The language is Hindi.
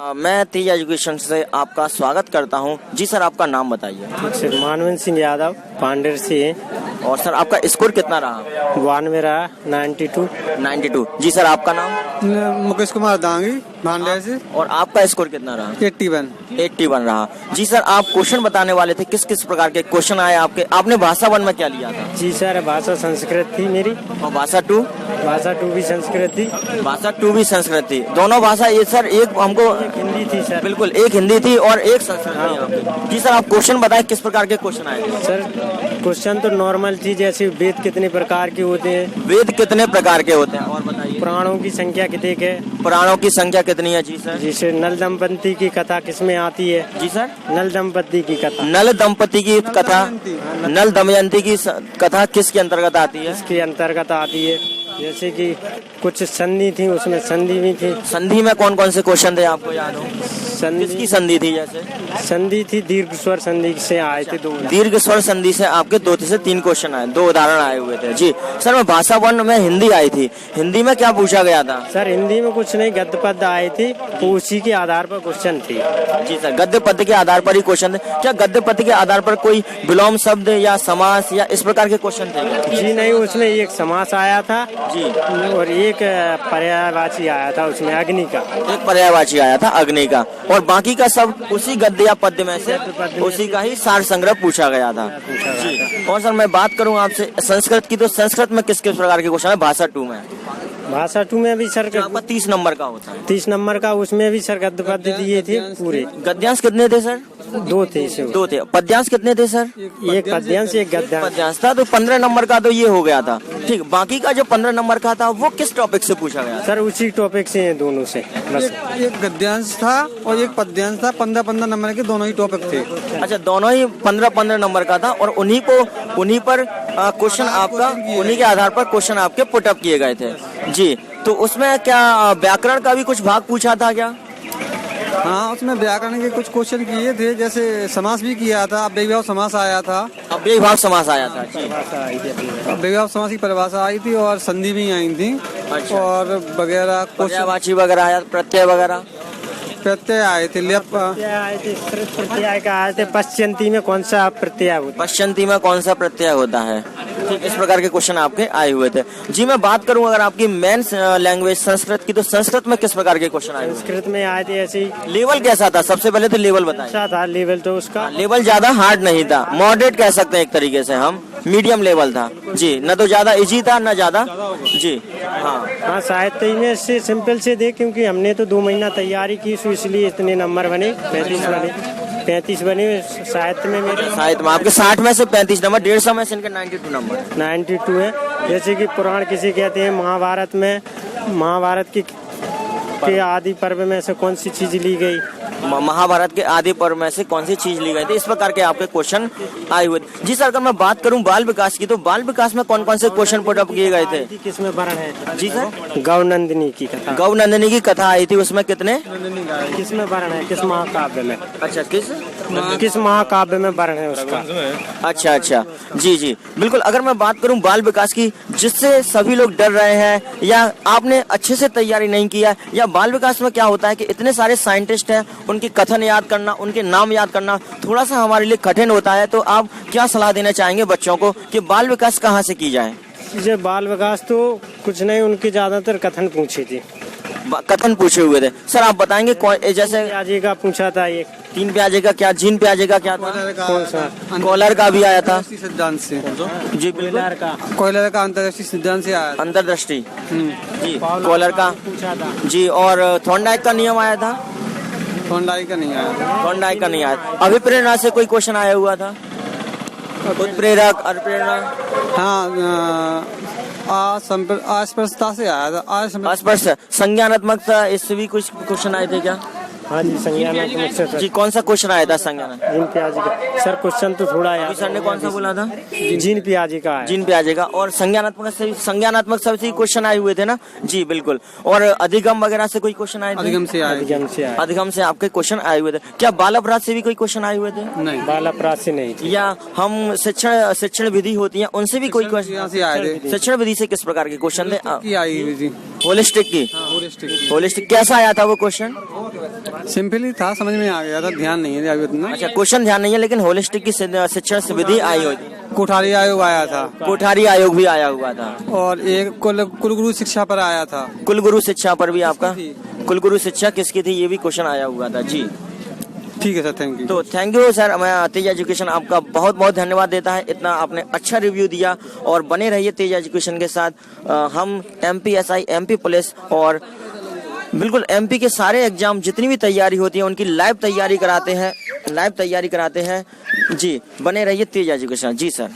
मैं तेज एजुकेशन से आपका स्वागत करता हूं। जी सर, आपका नाम बताइए। ठीक सर, मानवेंद्र सिंह यादव पांडेर से है। और सर आपका स्कोर कितना रहा? 92 रहा, 92। जी सर, आपका नाम? मुकेश कुमार दांगी भांडेर से। और आपका स्कोर कितना रहा? 81 रहा। जी सर, आप क्वेश्चन बताने वाले थे, किस किस प्रकार के क्वेश्चन आए आपके? आपने भाषा 1 में क्या लिया था? जी सर, भाषा संस्कृत थी मेरी। और भाषा 2? भाषा 2 भी संस्कृत थी। भाषा 2 भी संस्कृत थी। दोनों भाषा ये सर, एक हमको हिंदी थी सर। बिल्कुल, एक हिंदी थी और एक संस्कृत थी आपकी। जी सर, आप क्वेश्चन बताएं, किस प्रकार के क्वेश्चन आए थे? सर क्वेश्चन तो नॉर्मल थी, जैसे वेद कितने प्रकार के होते हैं। वेद कितने प्रकार के होते हैं और बताइए। पुराणों की संख्या कितनी है। पुराणों की संख्या कितनी है? जी सर। जिसे नल दंपति की कथा किसमें आती है? जी सर, नल दंपति की कथा। नल दंपति की कथा, नल दमयंती की कथा किसके अंतर्गत आती है? इसके अंतर्गत आती है, जैसे कि कुछ संधि थी, उसमें संधि भी थी। संधि में कौन कौन से क्वेश्चन थे आपको याद हो? संधि किसकी संधि थी? जैसे संधि थी, दीर्घ स्वर संधि से आए थे 2। दीर्घ स्वर संधि से आपके 2 से 3 क्वेश्चन आए, 2 उदाहरण आए हुए थे। जी सर, मैं भाषा 1 में हिंदी आई थी। हिंदी में क्या पूछा गया था? सर हिंदी में कुछ नहीं, गद्य पद्य आए थे, तो उसी के आधार पर क्वेश्चन थे। जी सर, गद्य पद्य के आधार पर ही क्वेश्चन थे। क्या गद्य पद्य के आधार पर कोई विलोम शब्द या समास या इस प्रकार के क्वेश्चन थे? जी नहीं, उसमें एक समास आया था जी, और एक पर्यायवाची आया था, उसमें अग्नि का। एक पर्यायवाची आया था अग्नि का, और बाकी का सब उसी गद्य या पद्य में से उसी का ही सार संग्रह पूछा गया था। जी, और सर मैं बात करूं आपसे संस्कृत की, तो संस्कृत में किस किस प्रकार के क्वेश्चन है? भाषा 2 में, भाषा 2 में भी सर आपका 30 नंबर का होता है। 30 नंबर का, उसमें भी सर गद्य पद्य दिए थे पूरे। गद्यांश कितने थे सर? 2 थे इसमें। 2 थे। पद्यांश कितने थे सर? एक पद्यांश एक गद्यांश। पद्यांश था, तो 15 नंबर का तो ये हो गया था। ठीक, बाकी का जो 15 नंबर का था वो किस टॉपिक से पूछा गया? सर उसी टॉपिक से हैं, दोनों से बस। एक गद्यांश था और एक पद्यांश था। 15 नंबर के दोनों ही टॉपिक थे। अच्छा, दोनों ही 15 नंबर का था, और उन्हीं पर क्वेश्चन आपका, उन्हीं के आधार पर क्वेश्चन आपके पुटअप किए गए थे। जी, तो उसमें क्या व्याकरण का भी कुछ भाग पूछा था क्या? हाँ, उसमें व्याकरण के कुछ क्वेश्चन किए थे, जैसे समास भी किया था। अव्ययीभाव समास आया था। अव्ययीभाव समास आया था। जी, अव्ययीभाव समास की परिभाषा आई थी और संधि भी आई थी। अच्छा। और वगैरह पर्यायवाची वगैरह आया, प्रत्यय वगैरह, प्रत्यय आए थे। प्रत्यय का आए थे। पश्चिंती में कौन सा प्रत्यय होता है? पश्चिंती में कौन सा प्रत्यय होता है? ठीक, इस प्रकार के क्वेश्चन आपके आए हुए थे। जी, मैं बात करूं अगर आपकी मेन लैंग्वेज संस्कृत की, तो संस्कृत में किस प्रकार के क्वेश्चन आए? संस्कृत में आए थे ऐसे ही। लेवल कैसा था? सबसे पहले तो लेवल बताएं। अच्छा था लेवल तो उसका। लेवल ज्यादा हार्ड नहीं था, मॉडरेट कह सकते हैं एक तरीके से हम, मीडियम लेवल था। जी, न तो ज्यादा इजी था न ज्यादा। जी हाँ, साहित्य में से सिंपल से दे, क्योंकि हमने तो 2 महीना तैयारी की, सो इसलिए इतने नंबर बने। 35 बने साहित्य में मेरे। साहित्य में आपके 60 में से 35 नंबर, 150 में से इनके 92 नंबर। 92 है। जैसे कि पुराण किसे कहते हैं? महाभारत में, महाभारत के आदि पर्व में से कौन सी चीज ली गई? महाभारत के आदि पर्व में से कौन सी चीज ली गई थी? इस प्रकार के आपके क्वेश्चन आए हुए थे। जी सर, अगर मैं बात करूं बाल विकास की, तो बाल विकास में कौन कौन से क्वेश्चन पुट अप किए गए थे? किसमें वर्ण है? जी सर, गौनंदिनी की कथा। गौनंदिनी की कथा आई थी, उसमें कितने? किसमें वर्ण है? किस महाकाव्य में? अच्छा, किस महाकाव्य में वर्ण है उसका? अच्छा। जी, बिल्कुल। अगर मैं बात करूं बाल विकास की, जिससे सभी लोग डर रहे हैं या आपने अच्छे से तैयारी नहीं किया, या बाल विकास में क्या होता है कि इतने सारे साइंटिस्ट हैं, उनके कथन याद करना, उनके नाम याद करना थोड़ा सा हमारे लिए कठिन होता है। तो आप क्या सलाह देना चाहेंगे बच्चों को कि बाल विकास कहाँ से की जाए? ये बाल विकास तो कुछ नहीं, उनके ज्यादातर कथन पूछे थे। कथन पूछे हुए थे सर, आप बताएंगे जैसे प्याजे का पूछा था, एक 3 प्याजे का क्या, जीन प्याजे का क्या था? कौन सा? कॉलर का भी आया था। सिद्धांत से। जी बिल्कुल, कोयलर का अंतर्दृष्टि सिद्धांत से आया। अंतर्दृष्टि। जी, कॉलर का पूछा था। जी, और थॉर्नडाइक का नियम आया था। थॉर्नडाइक का नहीं आया। थॉर्नडाइक का नहीं आया। अभिप्रेरणा से कोई क्वेश्चन आया हुआ था? उत्प्रेरक, अभिप्रेरणा। हाँ, अस्पृश्यता से आया था। अस्पर्श, संज्ञानात्मकता, इससे भी कुछ क्वेश्चन आए थे क्या? हाँ जी, संज्ञानात्मक से सर। जी, कौन सा क्वेश्चन आया था संज्ञानात्मक? जीन प्याजे का सर क्वेश्चन तो थोड़ा यार। सर ने कौन सा बोला था? जीन प्याजे का है। जीन प्याजे का, और संज्ञानात्मक से क्वेश्चन आए हुए थे ना? जी बिल्कुल। और अधिगम वगैरह से कोई क्वेश्चन आए थे? अधिगम से आपके क्वेश्चन आए हुए थे। क्या बाल अपराध से भी कोई क्वेश्चन आए हुए थे? नहीं, बाल अपराध से नहीं। या हम शिक्षण विधि होती है, उनसे भी कोई क्वेश्चन? शिक्षण विधि से किस प्रकार के क्वेश्चन थे? होलिस्टिक की। होलिस्टिक कैसा आया था वो क्वेश्चन? सिंपली था, समझ में आ गया था, ध्यान नहीं है अभी उतना। अच्छा, क्वेश्चन ध्यान नहीं है, लेकिन होलिस्टिक की शिक्षण विधि आई होती, कोठारी आयोग आया था, कोठारी आयोग भी आया हुआ था, और एक कुलगुरु शिक्षा पर आया था। कुलगुरु शिक्षा पर भी आपका, कुलगुरु शिक्षा किसकी थी, ये भी क्वेश्चन आया हुआ था जी। ठीक है सर, थैंक यू। तो थैंक यू सर, मैं तेज एजुकेशन आपका बहुत बहुत धन्यवाद देता है, इतना आपने अच्छा रिव्यू दिया, और बने रहिए तेज एजुकेशन के साथ। हम MPSI, MP पुलिस और बिल्कुल MP के सारे एग्जाम जितनी भी तैयारी होती है उनकी लाइव तैयारी कराते हैं जी। बने रहिए तेज एजुकेशन जी सर।